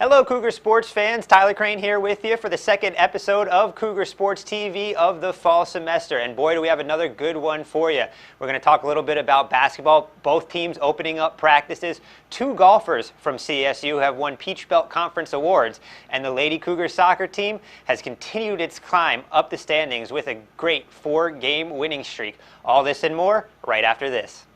Hello, Cougar sports fans. Tyler Crane here with you for the second episode of Cougar Sports TV of the fall semester. And boy, do we have another good one for you. We're going to talk a little bit about basketball. Both teams opening up practices. Two golfers from CSU have won Peach Belt Conference awards. And the Lady Cougar soccer team has continued its climb up the standings with a great 4-game winning streak. All this and more right after this.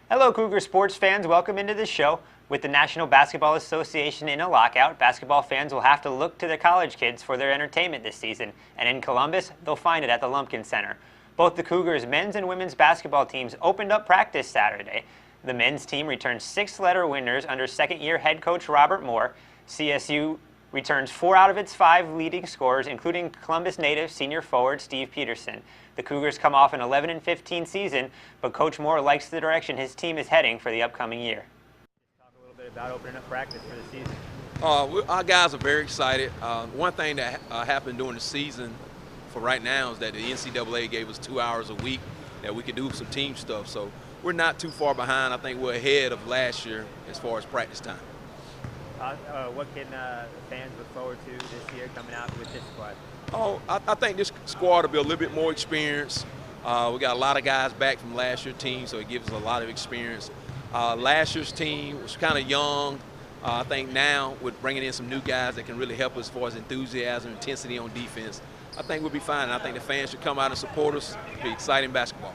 Hello, Cougar sports fans. Welcome into the show. With the National Basketball Association in a lockout, basketball fans will have to look to their college kids for their entertainment this season. And in Columbus, they'll find it at the Lumpkin Center. Both the Cougars' men's and women's basketball teams opened up practice Saturday. The men's team returned 6-letter winners under second-year head coach Robert Moore. CSU returns 4 out of its 5 leading scorers, including Columbus native senior forward Steve Peterson. The Cougars come off an 11-15 season, but Coach Moore likes the direction his team is heading for the upcoming year. Talk a little bit about opening up practice for the season. Our guys are very excited. One thing that happened during the season for right now is that the NCAA gave us 2 hours a week that we could do some team stuff. So we're not too far behind. I think we're ahead of last year as far as practice time. What can fans look forward to this year coming out with this squad? I think this squad will be a little bit more experienced. We got a lot of guys back from last year's team, so it gives us a lot of experience. Last year's team was kind of young. I think now with bringing in some new guys that can really help us as far as enthusiasm, intensity on defense, I think we'll be fine. And I think the fans should come out and support us. It'll be exciting basketball.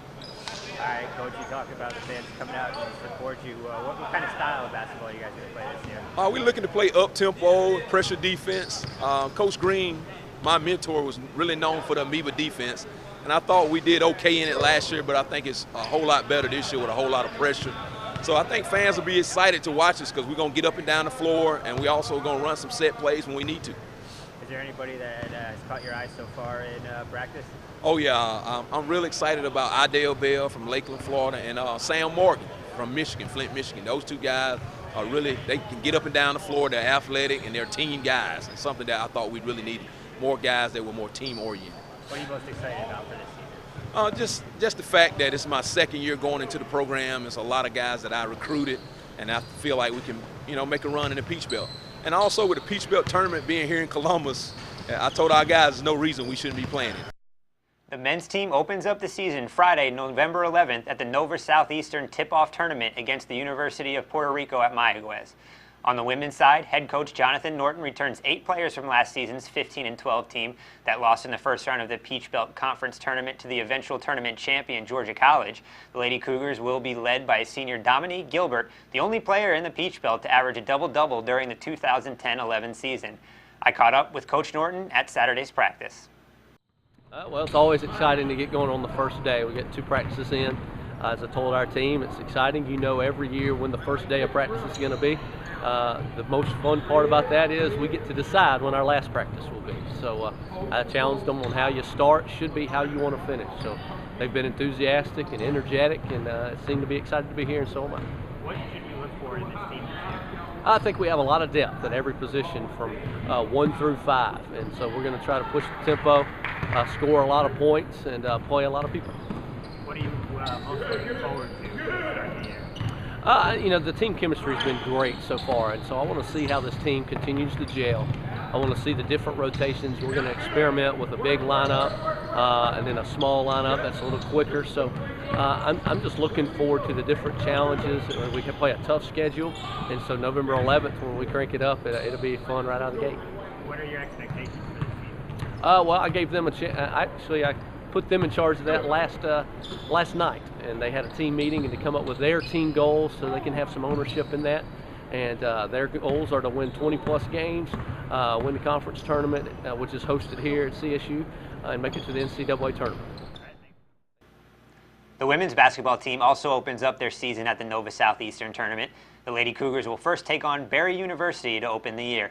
All right, Coach, you talked about the fans coming out and support you. What kind of style of basketball are you guys going to play this year? We're looking to play up-tempo, pressure defense. Coach Green, my mentor, was really known for the amoeba defense, and I thought we did okay in it last year, but I think it's a whole lot better this year with a whole lot of pressure. So I think fans will be excited to watch us because we're going to get up and down the floor, and we also going to run some set plays when we need to. Is there anybody that has caught your eye so far in practice? Oh, yeah. I'm really excited about Idell Bell from Lakeland, Florida, and Sam Morgan from Michigan, Flint, Michigan. Those two guys are really, they can get up and down the floor. They're athletic, and they're team guys. It's something that I thought we really needed, more guys that were more team-oriented. What are you most excited about for this season? Just the fact that it's my second year going into the program. It's a lot of guys that I recruited, and I feel like we can, make a run in the Peach Belt. And also with the Peach Belt tournament being here in Columbus, I told our guys there's no reason we shouldn't be playing it. The men's team opens up the season Friday, November 11th at the Nova Southeastern Tip-Off Tournament against the University of Puerto Rico at Mayagüez. On the women's side, head coach Jonathan Norton returns 8 players from last season's 15-12 team that lost in the first round of the Peach Belt Conference Tournament to the eventual tournament champion Georgia College. The Lady Cougars will be led by senior Dominique Gilbert, the only player in the Peach Belt to average a double-double during the 2010-11 season. I caught up with Coach Norton at Saturday's practice. Well, it's always exciting to get going on the first day. We get 2 practices in. As I told our team, it's exciting. Every year when the first day of practice is going to be. The most fun part about that is we get to decide when our last practice will be. So I challenged them on how you start should be how you want to finish. So they've been enthusiastic and energetic, and seem to be excited to be here, and so am I. What should we look for in this team this year? I think we have a lot of depth at every position from 1 through 5, and so we're going to try to push the tempo, score a lot of points, and play a lot of people. What are you most looking forward to starting the year? The team chemistry has been great so far, and so I want to see how this team continues to gel. I want to see the different rotations. We're going to experiment with a big lineup and then a small lineup that's a little quicker. So I'm just looking forward to the different challenges. We can play a tough schedule, and so November 11th, when we crank it up, it'll be fun right out of the gate. What are your expectations for this season? Well, I gave them a chance. Actually, I put them in charge of that last night, and they had a team meeting and to come up with their team goals so they can have some ownership in that. And their goals are to win 20-plus games, win the conference tournament, which is hosted here at CSU, and make it to the NCAA tournament. The women's basketball team also opens up their season at the Nova Southeastern Tournament. The Lady Cougars will first take on Barry University to open the year.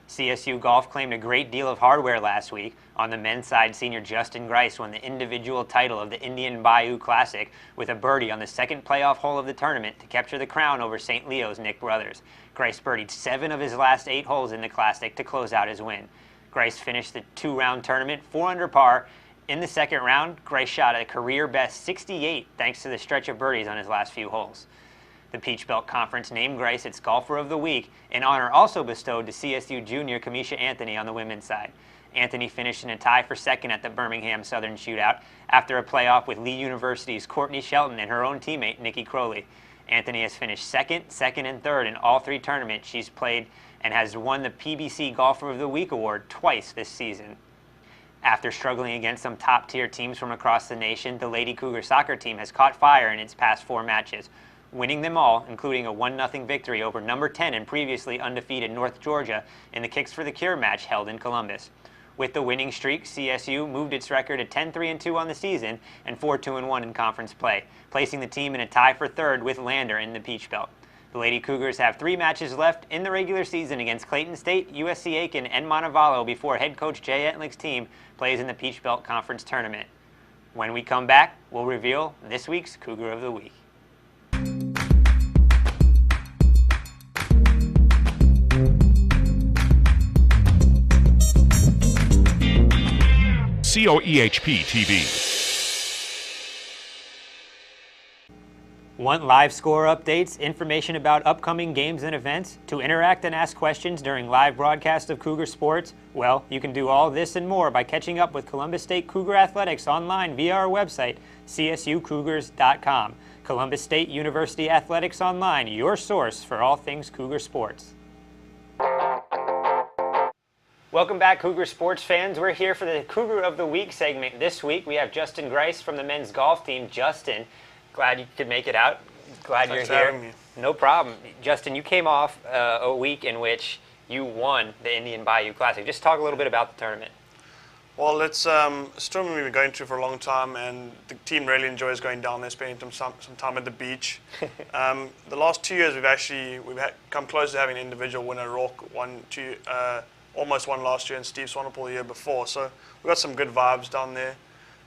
CSU golf claimed a great deal of hardware last week. On the men's side, senior Justin Grice won the individual title of the Indian Bayou Classic with a birdie on the second playoff hole of the tournament to capture the crown over St. Leo's Nick Brothers. Grice birdied 7 of his last 8 holes in the Classic to close out his win. Grice finished the 2-round tournament 4 under par. In the second round, Grice shot a career-best 68 thanks to the stretch of birdies on his last few holes. The Peach Belt Conference named Grice its Golfer of the Week, an honor also bestowed to CSU junior Kamisha Anthony on the women's side. Anthony finished in a tie for second at the Birmingham Southern Shootout after a playoff with Lee University's Courtney Shelton and her own teammate Nikki Crowley. Anthony has finished second, and third in all 3 tournaments she's played and has won the PBC Golfer of the Week award twice this season. After struggling against some top-tier teams from across the nation, the Lady Cougar soccer team has caught fire in its past 4 matches, winning them all, including a 1-0 victory over number 10 and previously undefeated North Georgia in the Kicks for the Cure match held in Columbus. With the winning streak, CSU moved its record to 10-3-2 on the season and 4-2-1 in conference play, placing the team in a tie for third with Lander in the Peach Belt. The Lady Cougars have 3 matches left in the regular season against Clayton State, USC Aiken, and Montevallo before head coach Jay Etlick's team plays in the Peach Belt Conference Tournament. When we come back, we'll reveal this week's Cougar of the Week. CougarSportsTV. Want live score updates, information about upcoming games and events, to interact and ask questions during live broadcasts of Cougar Sports? Well, you can do all this and more by catching up with Columbus State Cougar Athletics online via our website, csucougars.com. Columbus State University Athletics Online, your source for all things Cougar Sports. Welcome back, Cougar Sports fans. We're here for the Cougar of the Week segment. This week, we have Justin Grice from the men's golf team. Justin, glad you could make it out. Glad Thanks you're here. for having me. No problem. Justin, you came off a week in which you won the Indian Bayou Classic. Just talk a little bit about the tournament. Well, it's a tournament we've been going to for a long time, and the team really enjoys going down there, spending some time at the beach. The last 2 years, we've come close to having an individual winner. Rourke almost won last year, and Steve Swanepoel the year before. So we got some good vibes down there.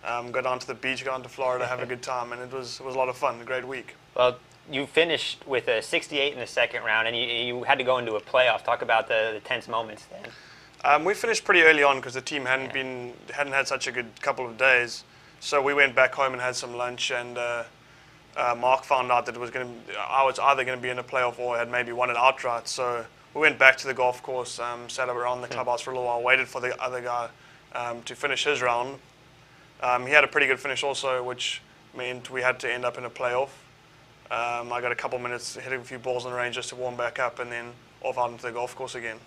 Go down to the beach, go down to Florida, have a good time, and it was a lot of fun. A great week. Well, you finished with a 68 in the second round, and you had to go into a playoff. Talk about the tense moments then. We finished pretty early on because the team hadn't had such a good couple of days. So we went back home and had some lunch, and Mark found out that I was either going to be in a playoff or had maybe won it outright. So we went back to the golf course, sat around the clubhouse for a little while, waited for the other guy to finish his round. He had a pretty good finish also, which meant we had to end up in a playoff. I got a couple minutes hitting a few balls on the range just to warm back up, and then off out into the golf course again.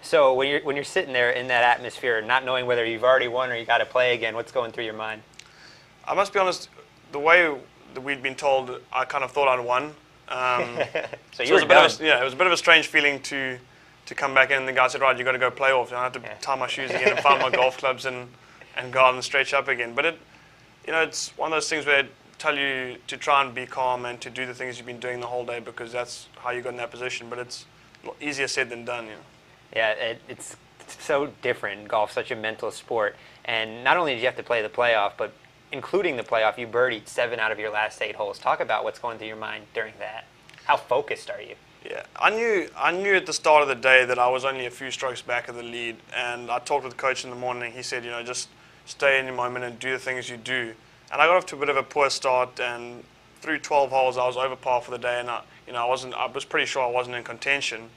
So when you're sitting there in that atmosphere, not knowing whether you've already won or you got to play again, what's going through your mind? I must be honest, the way that we'd been told, I kind of thought I'd won. So you were done. It was a bit of a strange feeling to come back in, and the guy said, right, you got to go play off. And I had to tie my shoes again and find my golf clubs and go out and stretch up again. But it's one of those things where they tell you to try and be calm and to do the things you've been doing the whole day, because that's how you got in that position. But it's easier said than done. Yeah, it's so different. Golf's such a mental sport, and not only did you have to play the playoff, but including the playoff, you birdied 7 out of your last 8 holes. Talk about what's going through your mind during that. How focused are you? Yeah, I knew at the start of the day that I was only a few strokes back of the lead, and I talked with the coach in the morning. He said, just stay in your moment and do the things you do. And I got off to a bit of a poor start, and through 12 holes I was over par for the day, and I was pretty sure I wasn't in contention.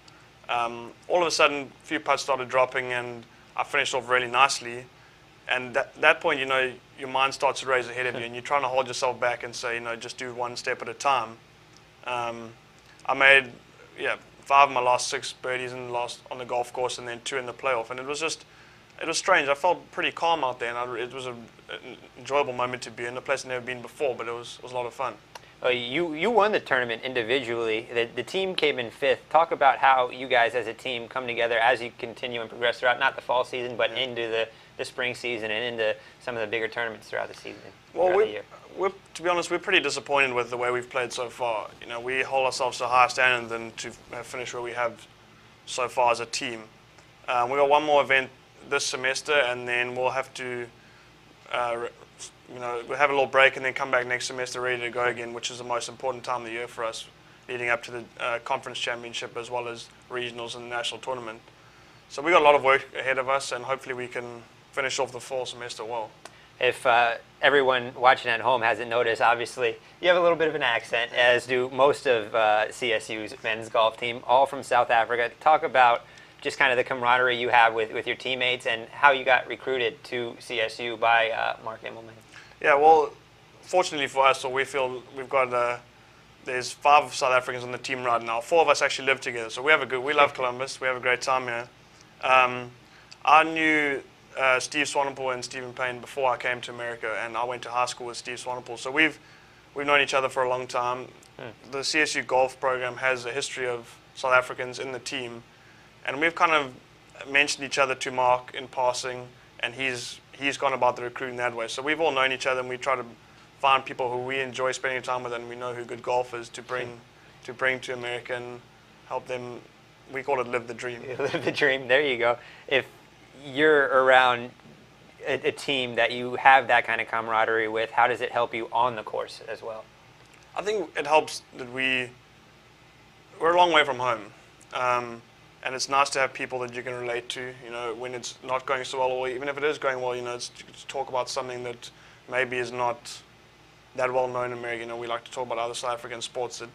All of a sudden, a few putts started dropping, and I finished off really nicely. And at that point, your mind starts to raise ahead of you, and you're trying to hold yourself back and say, just do one step at a time. I made 5 of my last 6 birdies on the golf course, and then 2 in the playoff, and it was strange. I felt pretty calm out there, and it was an enjoyable moment to be in. A place I'd never been before, but it was a lot of fun. You won the tournament individually. The team came in 5th. Talk about how you guys as a team come together as you continue and progress throughout, not the fall season, but into the spring season and into some of the bigger tournaments throughout the season. Well, to be honest, we're pretty disappointed with the way we've played so far. We hold ourselves to a higher standard than to finish where we have so far as a team. We got one more event this semester, and then we'll have to, we'll have a little break and then come back next semester ready to go again, which is the most important time of the year for us, leading up to the conference championship as well as regionals and the national tournament. So we got a lot of work ahead of us, and hopefully we can finish off the fall semester well. If everyone watching at home hasn't noticed, obviously you have a little bit of an accent, as do most of CSU's men's golf team, all from South Africa. Talk about just kind of the camaraderie you have with your teammates and how you got recruited to CSU by Mark Immelman. Yeah, well, fortunately for us, we feel we've got there's 5 South Africans on the team right now. 4 of us actually live together, so we love Columbus. We have a great time here. I knew Steve Swanepoel and Stephen Payne before I came to America, and I went to high school with Steve Swanepoel. So we've known each other for a long time. The CSU golf program has a history of South Africans in the team, and we've kind of mentioned each other to Mark in passing, and he's gone about the recruiting that way. So we've all known each other, and we try to find people who we enjoy spending time with, and we know who good golfers to bring to America and help them. We call it live the dream. Live the dream. There you go. If you're around a team that you have that kind of camaraderie with, how does it help you on the course as well? I think it helps that we're a long way from home, and it's nice to have people that you can relate to. You know, when it's not going so well, or even if it is going well, you know, it's to talk about something that maybe is not that well known in America. You know, we like to talk about other South African sports, so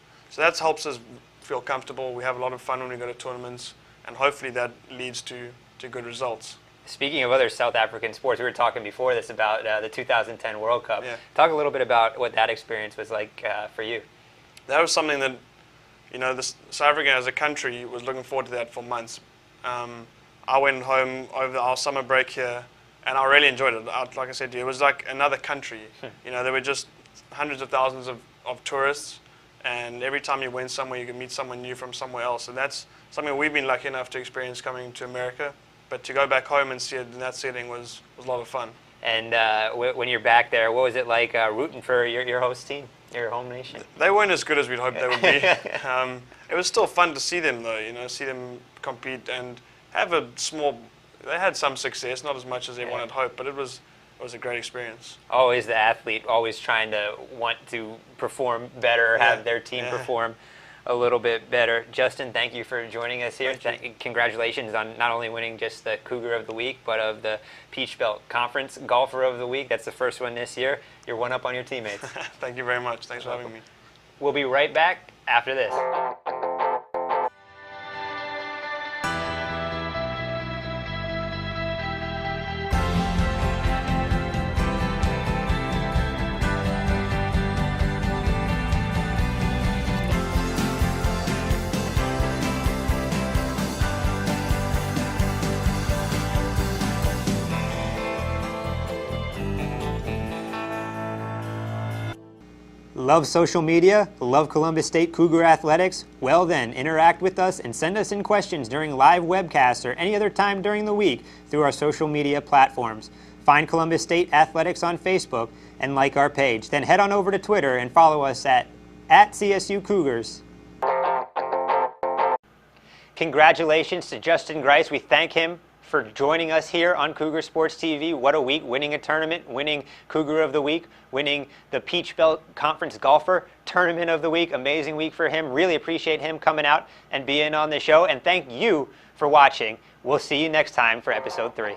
that helps us feel comfortable. We have a lot of fun when we go to tournaments, and hopefully that leads to good results. Speaking of other South African sports, we were talking before this about the 2010 World Cup. Yeah. Talk a little bit about what that experience was like for you. That was something that, you know, South Africa as a country was looking forward to that for months. I went home over our summer break here, and I really enjoyed it. Like I said to you, it was like another country. You know, there were just hundreds of thousands of tourists, and every time you went somewhere, you could meet someone new from somewhere else. And that's something we've been lucky enough to experience coming to America. But to go back home and see it in that setting was a lot of fun. And when you're back there, what was it like rooting for your host team, your home nation? They weren't as good as we'd hoped they would be. It was still fun to see them, though. You know, see them compete and have a small. They had some success, not as much as everyone had hoped, but it was a great experience. Always the athlete, always trying to want to perform better, have their team perform a little bit better. Justin, thank you for joining us here. Congratulations on not only winning just the Cougar of the Week, but of the Peach Belt Conference Golfer of the Week. That's the first one this year. You're one up on your teammates. Thank you very much. Thanks for having me. We'll be right back after this. Love social media? Love Columbus State Cougar Athletics? Well then, interact with us and send us in questions during live webcasts or any other time during the week through our social media platforms. Find Columbus State Athletics on Facebook and like our page. Then head on over to Twitter and follow us at CSU Cougars. Congratulations to Justin Grice. We thank him for joining us here on Cougar Sports TV. What a week, winning a tournament, winning Cougar of the Week, winning the Peach Belt Conference Golfer Tournament of the Week. Amazing week for him. Really appreciate him coming out and being on the show. And thank you for watching. We'll see you next time for episode 3.